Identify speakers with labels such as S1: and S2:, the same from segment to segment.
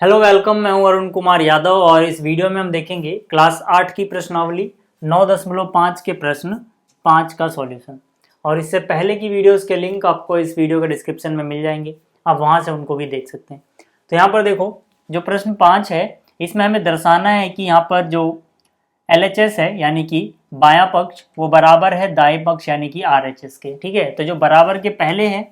S1: Hello welcome, मैं हूं अरुण कुमार यादव और इस वीडियो में हम देखेंगे क्लास 8 की प्रश्नावली 9.5 के प्रश्न 5 का सॉल्यूशन। और इससे पहले की वीडियोस के लिंक आपको इस वीडियो के डिस्क्रिप्शन में मिल जाएंगे, आप वहां से उनको भी देख सकते हैं। तो यहाँ पर देखो, जो प्रश्न 5 है इसमें हमें दर्शाना है कि यहाँ पर जो LHS है यानी कि बायां पक्ष वो बराबर है दाएं पक्ष यानी कि RHS के। ठीक है, तो जो बराबर के पहले है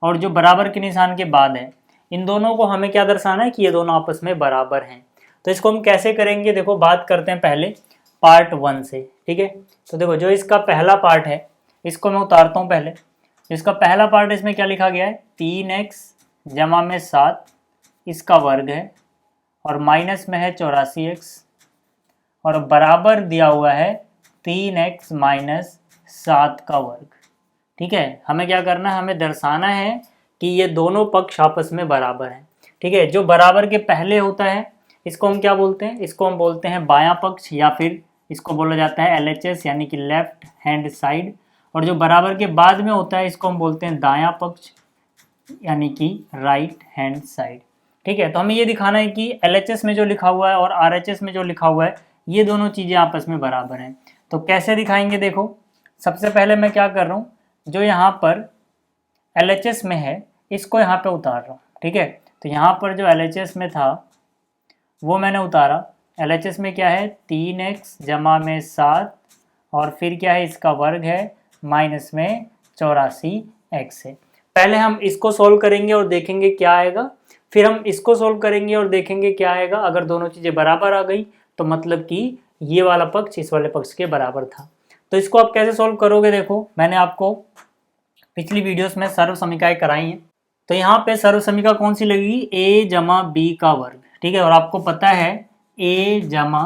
S1: और जो बराबर के निशान के बाद है, इन दोनों को हमें क्या दर्शाना है कि ये दोनों आपस में बराबर हैं। तो इसको हम कैसे करेंगे, देखो बात करते हैं पहले पार्ट 1 से। ठीक है, तो देखो जो इसका पहला पार्ट है इसको मैं उतारता हूँ पहले। इसका पहला पार्ट इसमें क्या लिखा गया है, 3x जमा में 7 इसका वर्ग है और माइनस में है 84x और बराबर दिया हुआ है 3x माइनस 7 का वर्ग। ठीक है, हमें क्या करना है, हमें दर्शाना है कि ये दोनों पक्ष आपस में बराबर हैं। ठीक है, जो बराबर के पहले होता है इसको हम क्या बोलते हैं, इसको हम बोलते हैं बायां पक्ष या फिर इसको बोला जाता है LHS यानी कि लेफ्ट हैंड साइड। और जो बराबर के बाद में होता है इसको हम बोलते हैं दायां पक्ष यानी कि राइट हैंड साइड। ठीक है, तो हमें ये दिखाना है कि LHS में जो लिखा हुआ है और RHS में जो लिखा हुआ है ये दोनों चीज़ें आपस में बराबर हैं। तो कैसे दिखाएंगे, देखो सबसे पहले मैं क्या कर रहा हूँ, जो यहाँ पर LHS में है इसको यहाँ पे उतार रहा हूँ। ठीक है, तो यहाँ पर जो LHS में था वो मैंने उतारा। LHS में क्या है, 3x जमा में 7 और फिर क्या है इसका वर्ग है माइनस में 84x है। पहले हम इसको सोल्व करेंगे और देखेंगे क्या आएगा, फिर हम इसको सोल्व करेंगे और देखेंगे क्या आएगा। अगर दोनों चीज़ें बराबर आ गई तो मतलब कि ये वाला पक्ष इस वाले पक्ष के बराबर था। तो इसको आप कैसे सोल्व करोगे, देखो मैंने आपको पिछली वीडियोस में सर्व समीकरण कराई हैं। तो यहाँ पे सर्व समीकरण कौन सी लगेगी, a जमा बी का वर्ग। ठीक है, और आपको पता है a जमा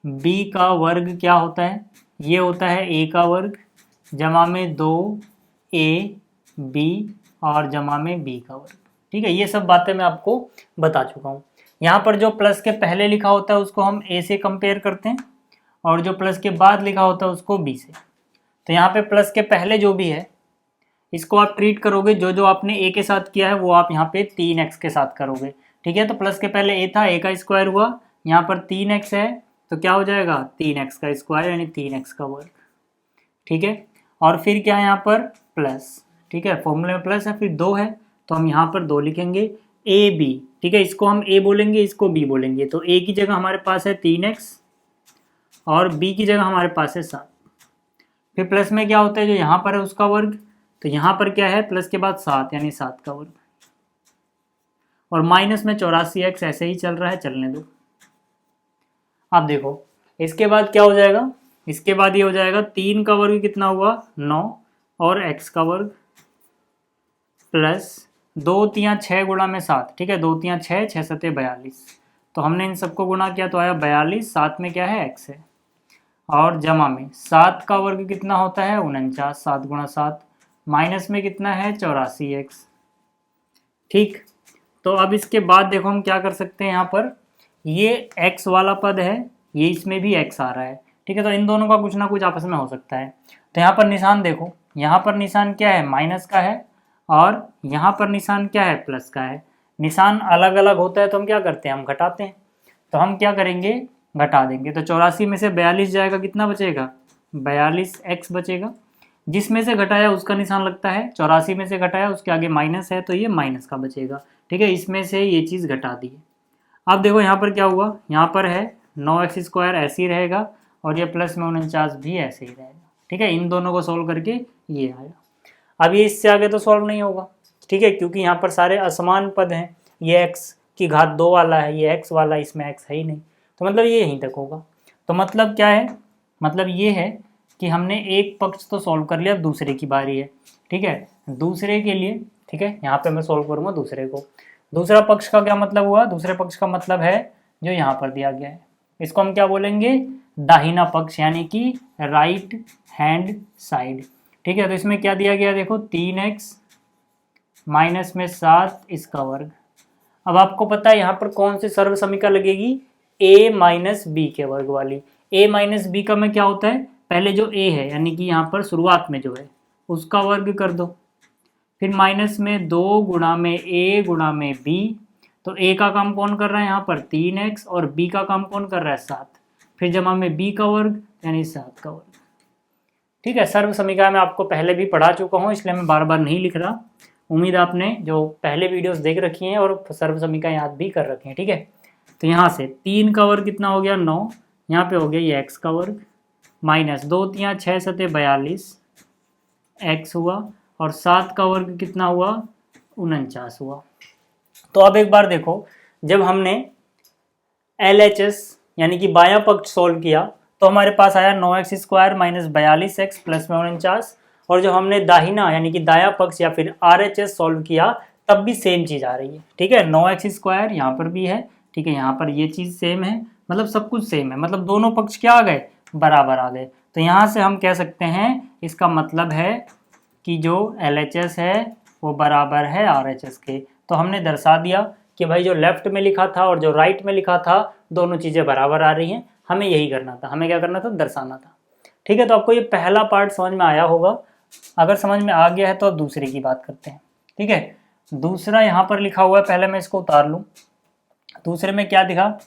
S1: बी का वर्ग क्या होता है, ये होता है a का वर्ग जमा में 2a b और जमा में b का वर्ग। ठीक है, ये सब बातें मैं आपको बता चुका हूँ। यहाँ पर जो प्लस के पहले लिखा होता है उसको हम a से कंपेयर करते हैं और जो प्लस के बाद लिखा होता है उसको b से। तो यहाँ पे प्लस के पहले जो भी है इसको आप ट्रीट करोगे, जो जो आपने a के साथ किया है वो आप यहाँ पे 3x के साथ करोगे। ठीक है, तो प्लस के पहले a था, a का स्क्वायर हुआ, यहाँ पर 3x है तो क्या हो जाएगा 3x का स्क्वायर यानी 3x का वर्ग। ठीक है, और फिर क्या है यहाँ पर प्लस। ठीक है, फॉर्मूले में प्लस है, फिर 2 है तो हम यहाँ पर 2 लिखेंगे ए बी। ठीक है, इसको हम a बोलेंगे इसको b बोलेंगे। तो a की जगह हमारे पास है 3x और b की जगह हमारे पास है 7। फिर प्लस में क्या होता है, जो यहाँ पर है उसका वर्ग, तो यहाँ पर क्या है प्लस के बाद 7 यानी 7 का वर्ग और माइनस में 84x ऐसे ही चल रहा है, चलने दो। अब देखो इसके बाद क्या हो जाएगा, इसके बाद ये हो जाएगा 3 का वर्ग कितना हुआ 9 और x का वर्ग प्लस 2 3 6 गुणा में 7। ठीक है, 2 3 6 6 7 42। तो हमने इन सबको गुणा किया तो आया 42, 7 में क्या है x है और जमा में 7 का वर्ग कितना होता है 49, 7 गुणा 7 माइनस में कितना है 84x। ठीक, तो अब इसके बाद देखो हम क्या कर सकते हैं, यहाँ पर ये x वाला पद है, ये इसमें भी x आ रहा है। ठीक है, तो इन दोनों का कुछ ना कुछ आपस में हो सकता है। तो यहाँ पर निशान देखो, यहाँ पर निशान क्या है माइनस का है और यहाँ पर निशान क्या है प्लस का है। निशान अलग अलग होता है तो हम क्या करते हैं, हम घटाते हैं। तो हम क्या करेंगे, घटा देंगे। तो 84 में से 42 जाएगा, कितना बचेगा 42x बचेगा। जिसमें से घटाया उसका निशान लगता है, 84 में से घटाया उसके आगे माइनस है तो ये माइनस का बचेगा। ठीक है, इसमें से ये चीज़ घटा दी है। अब देखो यहाँ पर क्या हुआ, यहाँ पर है 9x स्क्वायर ऐसे ही रहेगा और ये प्लस में 49 भी ऐसे ही रहेगा। ठीक है, इन दोनों को सोल्व करके ये आया। अब ये इससे आगे तो सॉल्व नहीं होगा। ठीक है, क्योंकि यहाँ पर सारे असमान पद हैं, ये x की घात 2 वाला है, ये x वाला, इसमें x है ही नहीं, तो मतलब ये यहीं तक होगा। तो मतलब क्या है, मतलब ये है कि हमने एक पक्ष तो सॉल्व कर लिया, अब दूसरे की बारी है। ठीक है, दूसरे के लिए, ठीक है यहाँ पे मैं सॉल्व करूँगा दूसरे को। दूसरा पक्ष का क्या मतलब हुआ, दूसरे पक्ष का मतलब है जो यहाँ पर दिया गया है, इसको हम क्या बोलेंगे दाहिना पक्ष यानी कि राइट हैंड साइड। ठीक है, तो इसमें क्या दिया गया देखो 3x माइनस में 7 इसका वर्ग। अब आपको पता है यहाँ पर कौन सी सर्व समीकरण लगेगी, a माइनस बी के वर्ग वाली। a माइनस बी का में क्या होता है, पहले जो a है यानी कि यहाँ पर शुरुआत में जो है उसका वर्ग कर दो, फिर माइनस में 2 गुणा में a गुणा में b। तो ए का काम कौन कर रहा है यहाँ पर 3x और बी का काम कौन कर रहा है 7, फिर जमा में बी का वर्ग यानी 7 का वर्ग। ठीक है, सर्व समीकरण में आपको पहले भी पढ़ा चुका हूँ, इसलिए मैं बार बार नहीं लिख रहा। उम्मीद आपने जो पहले वीडियोस देख रखी हैं और सर्व समीकरण याद भी कर रखे हैं। ठीक है, तो यहाँ से 3 का वर्ग कितना हो गया 9, यहाँ पे हो गया ये x का वर्ग माइनस 2 3 6 7 42 x हुआ और 7 का वर्ग कितना हुआ 49 हुआ। तो अब एक बार देखो, जब हमने LHS यानी कि बायां पक्ष सोल्व किया तो हमारे पास आया 9x² माइनस 42x प्लस में 49, और जब हमने दाहिना यानी कि दायां पक्ष या फिर RHS सोल्व किया तब भी सेम चीज़ आ रही है। ठीक है, 9x² यहाँ पर भी है, ठीक है, यहाँ पर ये चीज़ सेम है, मतलब सब कुछ सेम है, मतलब दोनों पक्ष क्या आ गए बराबर आ गए। तो यहाँ से हम कह सकते हैं इसका मतलब है कि जो LHS है वो बराबर है RHS के। तो हमने दर्शा दिया कि भाई जो लेफ्ट में लिखा था और जो राइट में लिखा था दोनों चीज़ें बराबर आ रही हैं। हमें यही करना था, हमें क्या करना था, दर्शाना था। ठीक है, तो आपको ये पहला पार्ट समझ में आया होगा। अगर समझ में आ गया है तो अब दूसरे की बात करते हैं। ठीक है, दूसरा यहाँ पर लिखा हुआ है, पहले मैं इसको उतार लूँ। दूसरे में क्या दिखा,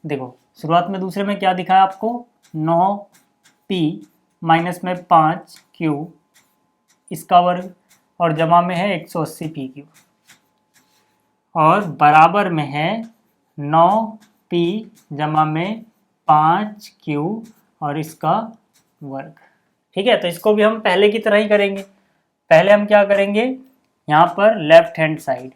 S1: देखो शुरुआत में दूसरे में क्या दिखा है आपको 9p माइनस में 5q इसका वर्ग और जमा में है 180pq और बराबर में है 9p जमा में 5q और इसका वर्ग। ठीक है, तो इसको भी हम पहले की तरह ही करेंगे। पहले हम क्या करेंगे, यहाँ पर लेफ्ट हैंड साइड,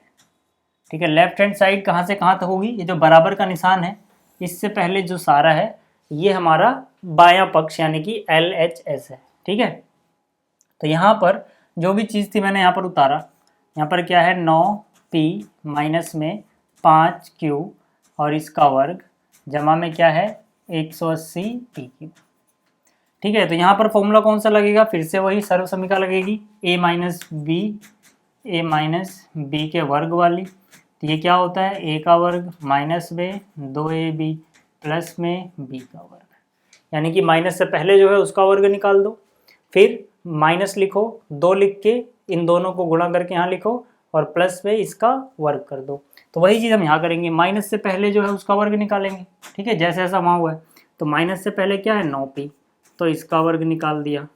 S1: ठीक है, लेफ्ट हैंड साइड कहाँ से कहाँ तक होगी, ये जो बराबर का निशान है इससे पहले जो सारा है ये हमारा बायां पक्ष यानी कि LHS है। ठीक है, तो यहाँ पर जो भी चीज़ थी मैंने यहाँ पर उतारा। यहाँ पर क्या है 9p माइनस में 5q और इसका वर्ग जमा में क्या है 180pq। ठीक है, तो यहाँ पर फॉर्मूला कौन सा लगेगा, फिर से वही सर्व समीकरण लगेगी a माइनस बी के वर्ग वाली। तो ये क्या होता है a का वर्ग माइनस b 2ab प्लस में b का वर्ग, यानी कि माइनस से पहले जो है उसका वर्ग निकाल दो, फिर माइनस लिखो, 2 लिख के इन दोनों को गुणा करके यहाँ लिखो और प्लस में इसका वर्ग कर दो। तो वही चीज़ हम यहाँ करेंगे, माइनस से पहले जो है उसका वर्ग निकालेंगे। ठीक है, जैसे ऐसा वहाँ हुआ है, तो माइनस से पहले क्या है 9p, तो इसका वर्ग निकाल दिया।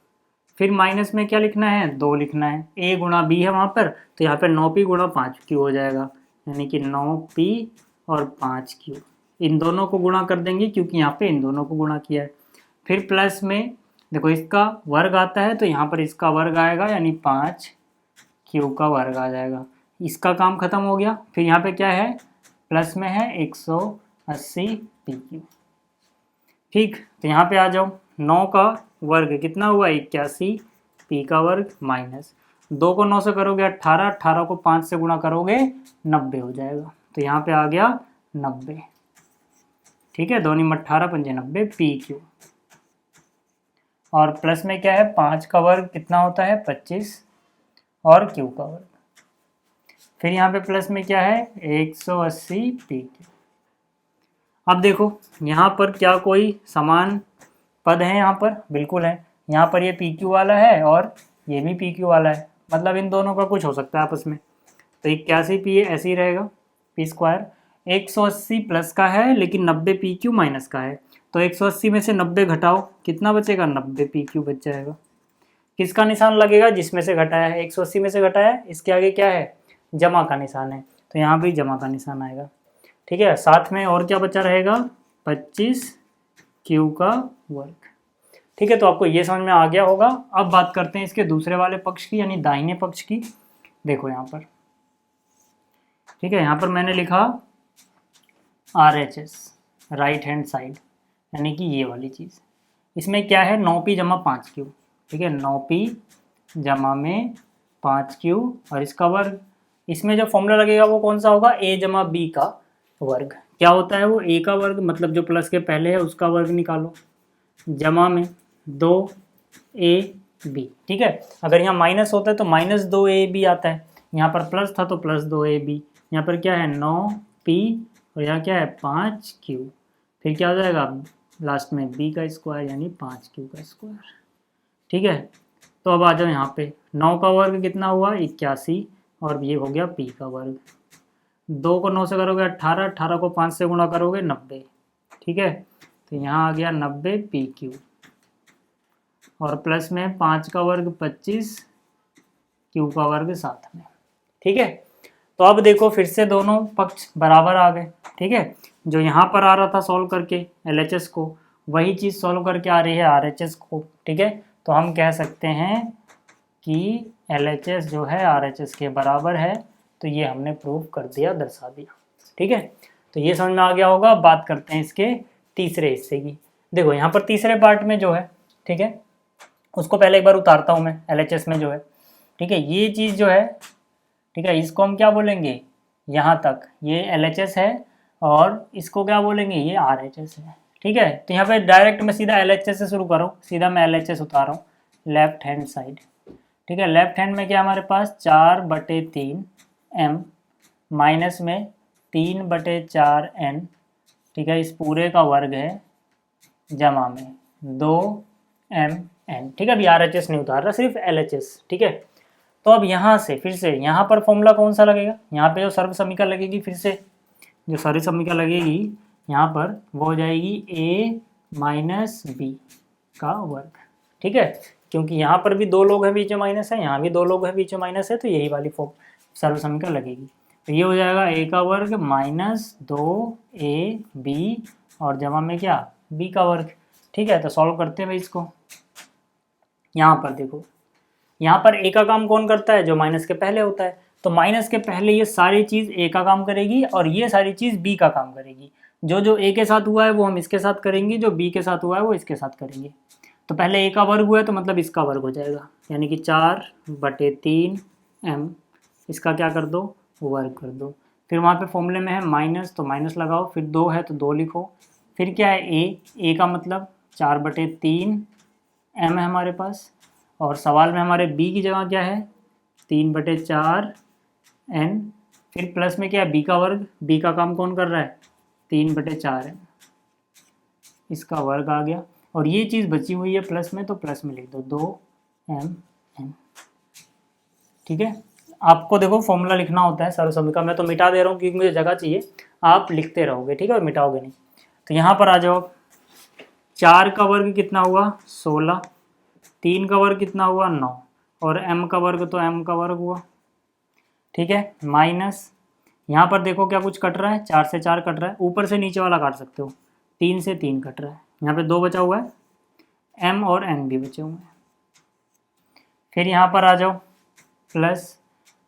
S1: फिर माइनस में क्या लिखना है 2 लिखना है, a गुणा b है वहाँ पर, तो यहाँ पर 9p गुणा 5q हो जाएगा, यानी कि 9p और 5q इन दोनों को गुणा कर देंगे क्योंकि यहाँ पे इन दोनों को गुणा किया है। फिर प्लस में देखो इसका वर्ग आता है तो यहाँ पर इसका वर्ग आएगा यानी 5q का वर्ग आ जाएगा। इसका काम खत्म हो गया। फिर यहाँ पे क्या है प्लस में है 180pq। ठीक, तो यहाँ पे आ जाओ, 9 का वर्ग कितना हुआ 81, p का वर्ग माइनस 2 को 9 से करोगे 18, 18 को 5 से गुणा करोगे 90 हो जाएगा। तो यहाँ पे आ गया 90। ठीक है, 2 × 18 = 90 pq और प्लस में क्या है 5 का वर्ग कितना होता है 25 और q का वर्ग। फिर यहाँ पे प्लस में क्या है 180pq। अब देखो यहाँ पर क्या कोई समान पद है, यहाँ पर बिल्कुल है। यहाँ पर ये pq वाला है और ये भी pq वाला है, मतलब इन दोनों का कुछ हो सकता है आपस में। तो 81p ऐसे ही रहेगा p²। 180 प्लस का है लेकिन 90 pq माइनस का है, तो 180 में से 90 घटाओ कितना बचेगा 90 pq बच जाएगा। किसका निशान लगेगा जिसमें से घटाया है, 180 में से घटाया है, इसके आगे क्या है जमा का निशान है, तो यहाँ भी जमा का निशान आएगा। ठीक है, साथ में और क्या बचा रहेगा 25q का वर्ग। ठीक है, तो आपको ये समझ में आ गया होगा। अब बात करते हैं इसके दूसरे वाले पक्ष की यानी दाहिने पक्ष की। देखो यहाँ पर, ठीक है, यहाँ पर मैंने लिखा RHS राइट हैंड साइड यानी कि ये वाली चीज़। इसमें क्या है 9p जमा 5q। ठीक है, 9p जमा में 5q और इसका वर्ग। इसमें जो फॉर्मूला लगेगा वो कौन सा होगा a जमा b का वर्ग। क्या होता है वो a का वर्ग, मतलब जो प्लस के पहले है उसका वर्ग निकालो, जमा में 2ab। ठीक है, अगर यहाँ माइनस होता है तो माइनस 2ab आता है, यहाँ पर प्लस था तो प्लस 2ab। यहाँ पर क्या है 9p और यहाँ क्या है 5q, फिर क्या हो जाएगा लास्ट में b का स्क्वायर यानी 5q का स्क्वायर। ठीक है, तो अब आ जाओ यहाँ पे 9 का वर्ग कितना हुआ 81 और ये हो गया p का वर्ग। 2 को 9 से करोगे 18, 18 को 5 से गुणा करोगे 90, ठीक है। तो यहाँ आ गया 90 PQ, और प्लस में 5 का वर्ग 25, Q का वर्ग 7 में, ठीक है। तो अब देखो फिर से दोनों पक्ष बराबर आ गए, ठीक है। जो यहाँ पर आ रहा था सॉल्व करके LHS को, वही चीज़ सॉल्व करके आ रही है RHS को, ठीक है। तो हम कह सकते हैं कि LHS जो है RHS के बराबर है। तो ये हमने प्रूव कर दिया, दर्शा दिया, ठीक है। तो ये समझ में आ गया होगा। बात करते हैं इसके तीसरे हिस्से की। देखो यहाँ पर तीसरे पार्ट में जो है, ठीक है, उसको पहले एक बार उतारता हूँ मैं। LHS में जो है, ठीक है, ये चीज़ जो है, ठीक है, इसको हम क्या बोलेंगे, यहाँ तक ये LHS है, और इसको क्या बोलेंगे, ये RHS है, ठीक है। तो यहाँ पे डायरेक्ट मैं सीधा LHS से शुरू करूँ, सीधा मैं LHS उतार रहा हूँ लेफ्ट हैंड साइड, ठीक है। लेफ्ट हैंड में क्या हमारे पास 4/3 M माइनस में 3/4 N, ठीक है, इस पूरे का वर्ग है, जमा में 2MN, ठीक है। अभी RHS नहीं उतार रहा, सिर्फ LHS, ठीक है। तो अब यहाँ से फिर से यहाँ पर फॉर्मूला कौन सा लगेगा, यहाँ पे जो सर्व समीकरण लगेगी, फिर से जो सर्व समीकरण लगेगी यहाँ पर वो हो जाएगी A माइनस B का वर्ग, ठीक है। क्योंकि यहाँ पर भी 2 लोग हैं बीच में माइनस है, यहाँ भी 2 लोग हैं बीच में माइनस है, तो यही वाली फॉर्म सर्व समीकरण लगेगी। तो ये हो जाएगा A का वर्ग माइनस 2AB और जमा में क्या B का वर्ग, ठीक है। तो सॉल्व करते हैं भाई इसको। यहाँ पर देखो, यहाँ पर A का काम कौन करता है, जो माइनस के पहले होता है। तो माइनस के पहले ये सारी चीज़ A का काम करेगी और ये सारी चीज़ B का काम करेगी। जो जो A के साथ हुआ है वो हम इसके साथ करेंगे, जो B के साथ हुआ है वो इसके साथ करेंगे। तो पहले A का वर्ग हुआ है तो मतलब इसका वर्ग हो जाएगा, यानी कि 4/3 M, इसका क्या कर दो, वर्ग कर दो। फिर वहाँ पे फॉर्मूले में है माइनस, तो माइनस लगाओ, फिर 2 है तो 2 लिखो। फिर क्या है A का मतलब 4/3 M है हमारे पास, और सवाल में हमारे B की जगह क्या है 3/4 N, फिर प्लस में क्या है B का वर्ग, B का काम कौन कर रहा है 3/4 N, इसका वर्ग आ गया। और ये चीज़ बची हुई है प्लस में, तो प्लस में लिख दो 2MN, ठीक है। आपको देखो फॉर्मूला लिखना होता है सर्व समीकरण, मैं तो मिटा दे रहा हूँ क्योंकि मुझे जगह चाहिए, आप लिखते रहोगे, ठीक है, और मिटाओगे नहीं। तो यहाँ पर आ जाओ, 4 का वर्ग कितना हुआ 16, 3 का वर्ग कितना हुआ 9, और M का वर्ग तो M का वर्ग हुआ, ठीक है। माइनस यहाँ पर देखो क्या कुछ कट रहा है, 4 से 4 कट रहा है, ऊपर से नीचे वाला काट सकते हो, 3 से 3 कट रहा है, यहाँ पे 2 बचा हुआ है, M और N भी बचे हुए हैं। फिर यहाँ पर आ जाओ, प्लस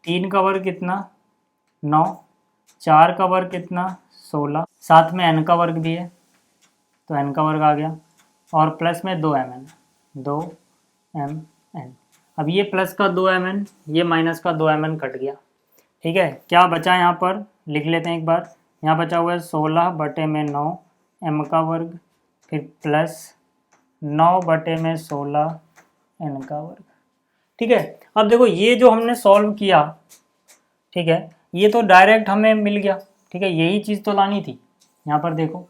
S1: 3 का वर्ग कितना 9, 4 का वर्ग कितना 16, साथ में N का वर्ग भी है, तो N का वर्ग आ गया, और प्लस में 2MN। अब ये प्लस का 2MN, ये माइनस का 2MN कट गया, ठीक है। क्या बचा यहाँ पर लिख लेते हैं एक बार, यहाँ बचा हुआ है 16/9 M का वर्ग, फिर प्लस 9/16 N का वर्ग, ठीक है। अब देखो ये जो हमने सॉल्व किया, ठीक है, ये तो डायरेक्ट हमें मिल गया, ठीक है, यही चीज़ तो लानी थी यहाँ पर देखो,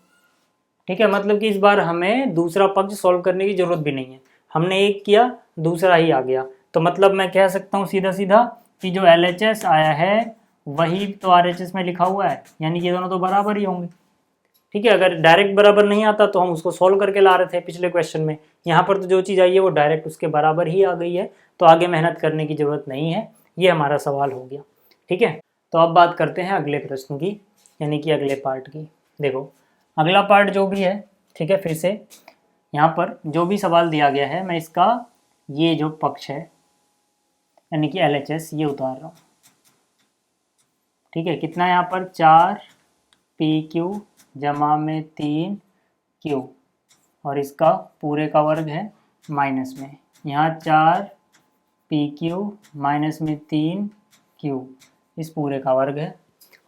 S1: ठीक है। मतलब कि इस बार हमें दूसरा पक्ष सॉल्व करने की ज़रूरत भी नहीं है, हमने एक किया दूसरा ही आ गया। तो मतलब मैं कह सकता हूँ सीधा सीधा कि जो LHS आया है वही तो RHS में लिखा हुआ है, यानी कि ये दोनों तो बराबर ही होंगे, ठीक है। अगर डायरेक्ट बराबर नहीं आता तो हम उसको सॉल्व करके ला रहे थे पिछले क्वेश्चन में, यहाँ पर तो जो चीज़ आई है वो डायरेक्ट उसके बराबर ही आ गई है, तो आगे मेहनत करने की ज़रूरत नहीं है, ये हमारा सवाल हो गया, ठीक है। तो अब बात करते हैं अगले प्रश्न की, यानी कि अगले पार्ट की। देखो अगला पार्ट जो भी है, ठीक है, फिर से यहाँ पर जो भी सवाल दिया गया है मैं इसका ये जो पक्ष है यानी कि LHS ये उतार रहा हूँ, ठीक है। कितना है यहाँ पर 4PQ जमा में 3Q, और इसका पूरे का वर्ग है माइनस में, यहाँ 4PQ माइनस में 3Q, इस पूरे का वर्ग है,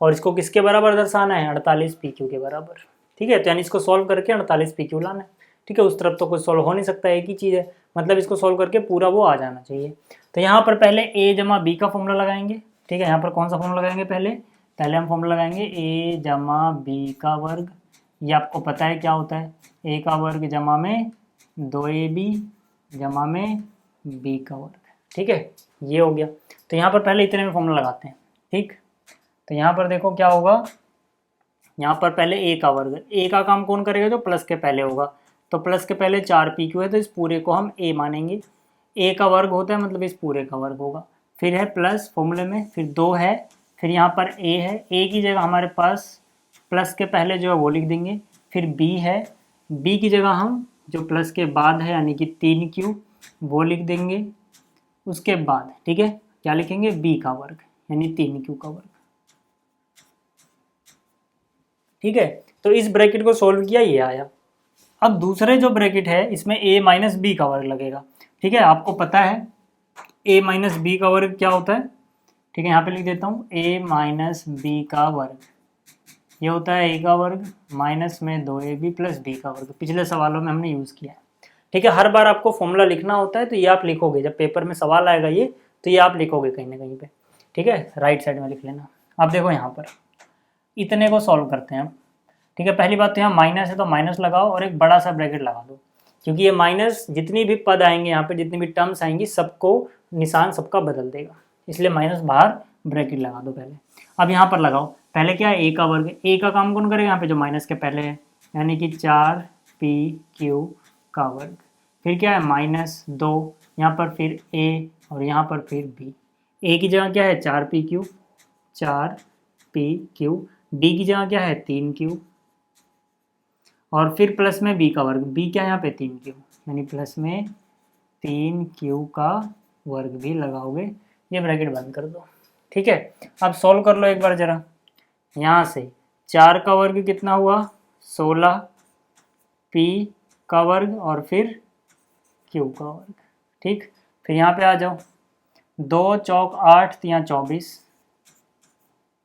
S1: और इसको किसके बराबर दर्शाना है 48PQ के बराबर, ठीक है। तो यानी इसको सॉल्व करके 48PQ लाना है, ठीक है। उस तरफ तो कुछ सॉल्व हो नहीं सकता, एक ही चीज़ है, मतलब इसको सॉल्व करके पूरा वो आ जाना चाहिए। तो यहाँ पर पहले A जमा B का फॉर्मूला लगाएंगे, ठीक है। यहाँ पर कौन सा फॉर्मूला लगाएंगे, पहले हम फॉर्मूला लगाएंगे A जमा B का वर्ग, ये आपको पता है क्या होता है, A का वर्ग जमा में 2AB जमा में B का वर्ग, ठीक है, ये हो गया। तो यहाँ पर पहले इतने में फॉर्मूला लगाते हैं, ठीक। तो यहाँ पर देखो क्या होगा, यहाँ पर पहले ए का वर्ग, ए का काम कौन करेगा, जो प्लस के पहले होगा, तो प्लस के पहले 4 pq है तो इस पूरे को हम ए मानेंगे, ए का वर्ग होता है मतलब इस पूरे का वर्ग होगा। फिर है प्लस फॉर्मूले में, फिर 2 है, फिर यहाँ पर ए है, ए की जगह हमारे पास प्लस के पहले जो है वो लिख देंगे, फिर बी है, बी की जगह हम जो प्लस के बाद है यानी कि 3q वो लिख देंगे, उसके बाद ठीक है क्या लिखेंगे, बी का वर्ग यानी 3q का वर्ग। ठीक है, तो इस ब्रैकेट को सोल्व किया, ये आया। अब दूसरे जो ब्रैकेट है इसमें a माइनस बी का वर्ग लगेगा। ठीक है, आपको पता है a माइनस बी का वर्ग क्या होता है। ठीक है, यहाँ पे लिख देता हूँ a माइनस बी का वर्ग, ये होता है a का वर्ग माइनस में 2ab प्लस b का वर्ग। पिछले सवालों में हमने यूज़ किया है। ठीक है, हर बार आपको फॉर्मूला लिखना होता है तो ये आप लिखोगे, जब पेपर में सवाल आएगा ये तो ये आप लिखोगे कहीं ना कहीं पे। ठीक है, राइट साइड में लिख लेना। अब देखो यहाँ पर इतने को सॉल्व करते हैं अब। ठीक है, पहली बात तो यहाँ माइनस है तो माइनस लगाओ और एक बड़ा सा ब्रैकेट लगा दो, क्योंकि ये माइनस जितनी भी पद आएंगे यहाँ पे, जितनी भी टर्म्स आएंगी सबको निशान सबका बदल देगा, इसलिए माइनस बाहर ब्रैकेट लगा दो पहले। अब यहाँ पर लगाओ, पहले क्या है, ए का वर्ग, ए का काम कौन करेगा यहाँ पे, जो माइनस के पहले है, यानी कि 4pq का वर्ग। फिर क्या है -2, यहाँ पर फिर a और यहाँ पर फिर b। a की जगह क्या है 4pq, 4pq, b की जगह क्या है 3q, और फिर प्लस में b का वर्ग, b क्या है यहाँ पे 3q, यानी प्लस में 3q का वर्ग भी लगाओगे। ये ब्रैकेट बंद कर दो। ठीक है, अब सॉल्व कर लो एक बार जरा। यहाँ से 4 का वर्ग कितना हुआ 16, p का वर्ग और फिर q का वर्ग। ठीक, फिर यहाँ पे आ जाओ, 2 चौक 8 यहाँ 24,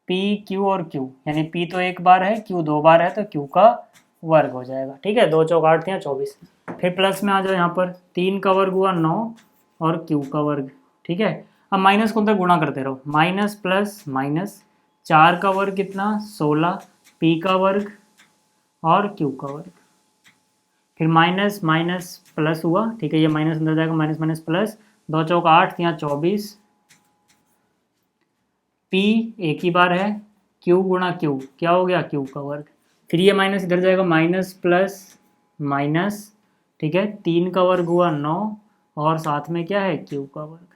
S1: p q और q, यानी p तो एक बार है, q 2 बार है तो q का वर्ग हो जाएगा। ठीक है, 2 चौक 8 यहाँ 24, फिर प्लस में आ जाओ, यहाँ पर 3 का वर्ग हुआ 9 और q का वर्ग। ठीक है, अब माइनस को अंदर गुणा करते रहो, माइनस प्लस माइनस, 4 का वर्ग कितना 16, p का वर्ग और q का वर्ग, फिर माइनस माइनस प्लस हुआ। ठीक है, ये माइनस अंदर जाएगा, माइनस माइनस प्लस, 2 चौक 8 यहाँ 24, p एक ही बार है, q गुणा q क्या हो गया q का वर्ग, फिर ये माइनस इधर जाएगा, माइनस प्लस माइनस। ठीक है, 3 का वर्ग हुआ 9 और साथ में क्या है q का वर्ग।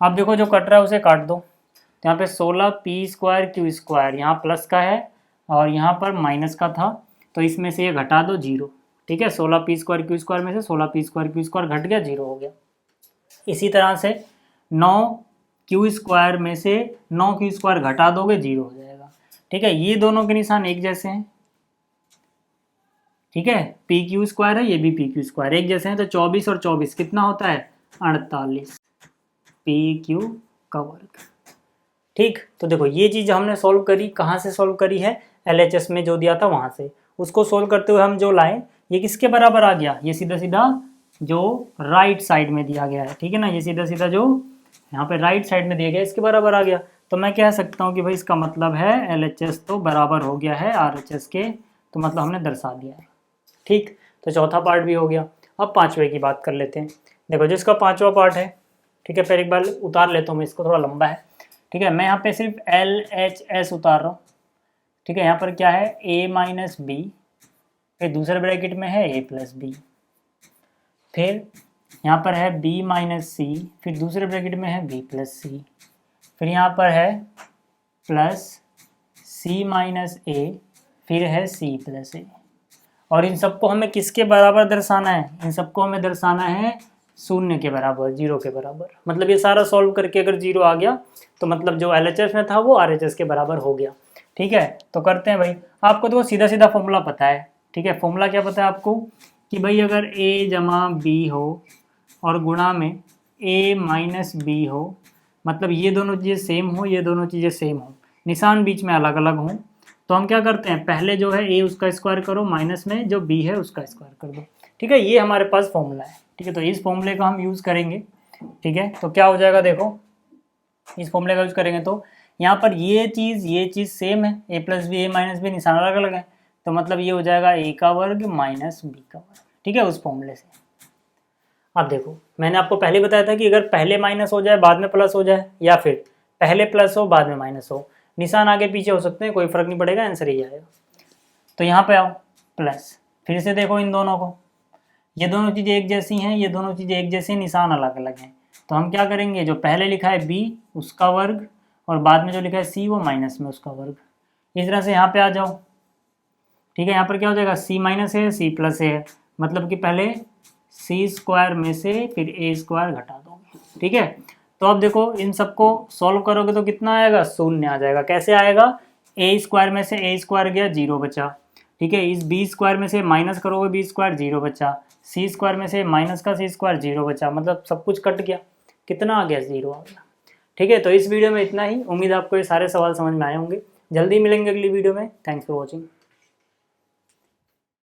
S1: अब देखो जो कट रहा है उसे काट दो, तो यहाँ पे 16p² q², यहाँ प्लस का है और यहाँ पर माइनस का था, तो इसमें से ये घटा दो 0। ठीक है, 16p² q² में से 16p² q² घट गया, 0 हो गया। इसी तरह से 9q² में से 9q² घटा दोगे, 0 हो जाएगा। ठीक है, ये दोनों के निशान एक जैसे हैं। ठीक है, pq² है, ये भी pq² एक जैसे हैं, तो 24 और 24 कितना होता है 48 pq का वर्ग। ठीक, तो देखो ये चीज़ हमने सॉल्व करी, कहाँ से सॉल्व करी है, LHS में जो दिया था वहाँ से। उसको सॉल्व करते हुए हम जो लाए, ये किसके बराबर आ गया, ये सीधा सीधा जो राइट साइड में दिया गया है। ठीक है ना, ये सीधा सीधा जो यहाँ पे राइट साइड में दिया गया इसके बराबर आ गया। तो मैं कह सकता हूँ कि भाई इसका मतलब है LHS तो बराबर हो गया है RHS के, तो मतलब हमने दर्शा दिया है। ठीक, तो चौथा पार्ट भी हो गया। अब पाँचवें की बात कर लेते हैं। देखो जिसका 5वां पार्ट है, ठीक है, फिर एक बार उतार लेता हूँ मैं इसको, थोड़ा लंबा है। ठीक है, मैं यहाँ पे सिर्फ LHS उतार रहा हूँ। ठीक है, यहाँ पर क्या है a माइनस बी, फिर दूसरे ब्रैकेट में है a प्लस बी, फिर यहाँ पर है b माइनस सी, फिर दूसरे ब्रैकेट में है b प्लस सी, फिर यहाँ पर है प्लस c माइनस a, फिर है c प्लस a। और इन सबको हमें किसके बराबर दर्शाना है, इन सबको हमें दर्शाना है 0 के बराबर, 0 के बराबर। मतलब ये सारा सॉल्व करके अगर 0 आ गया तो मतलब जो LHS में था वो RHS के बराबर हो गया। ठीक है, तो करते हैं भाई। आपको तो सीधा सीधा फॉर्मूला पता है। ठीक है, फॉर्मूला क्या पता है आपको कि भाई अगर a जमा b हो और गुणा में a माइनस बी हो, मतलब ये दोनों चीज़ें सेम हो, ये दोनों चीज़ें सेम हो, निशान बीच में अलग अलग हों, तो हम क्या करते हैं, पहले जो है a उसका स्क्वायर करो, माइनस में जो b है उसका स्क्वायर कर दो। ठीक है, ये हमारे पास फॉर्मूला है। ठीक है, तो इस फॉर्मूले का हम यूज़ करेंगे। ठीक है, तो क्या हो जाएगा, देखो इस फॉर्मूले का यूज़ करेंगे तो यहाँ पर ये चीज़ सेम है, a plus B, a minus B, निशान अलग अलग है, तो मतलब ये हो जाएगा a का वर्ग माइनस b का वर्ग। ठीक है, उस फॉर्मूले से। अब देखो मैंने आपको पहले बताया था कि अगर पहले माइनस हो जाए बाद में प्लस हो जाए, या फिर पहले प्लस हो बाद में माइनस हो, निशान आगे पीछे हो सकते हैं, कोई फर्क नहीं पड़ेगा, आंसर ही आएगा। तो यहाँ पे आओ प्लस, फिर से देखो इन दोनों को, ये दोनों चीज़ें एक जैसी हैं, ये दोनों चीज़ें एक जैसी, निशान अलग अलग हैं। तो हम क्या करेंगे, जो पहले लिखा है b उसका वर्ग और बाद में जो लिखा है c वो माइनस में उसका वर्ग। इस तरह से यहाँ पे आ जाओ, ठीक है। यहाँ पर क्या हो जाएगा, c माइनस है c प्लस है, मतलब कि पहले c स्क्वायर में से फिर a स्क्वायर घटा दोगे, ठीक है। तो अब देखो इन सबको सॉल्व करोगे तो कितना आएगा, शून्य आ जाएगा। कैसे आएगा, a स्क्वायर में से a स्क्वायर गया, 0 बचा, ठीक है। इस b स्क्वायर में से माइनस करोगे b स्क्वायर, 0 बचा, c स्क्वायर में से माइनस का c स्क्वायर, 0 बचा, मतलब सब कुछ कट गया, कितना आ गया, 0 आ गया, ठीक है। तो इस वीडियो में इतना ही, उम्मीद आपको ये सारे सवाल समझ में आए होंगे। जल्दी मिलेंगे अगली वीडियो में। Thanks for watching.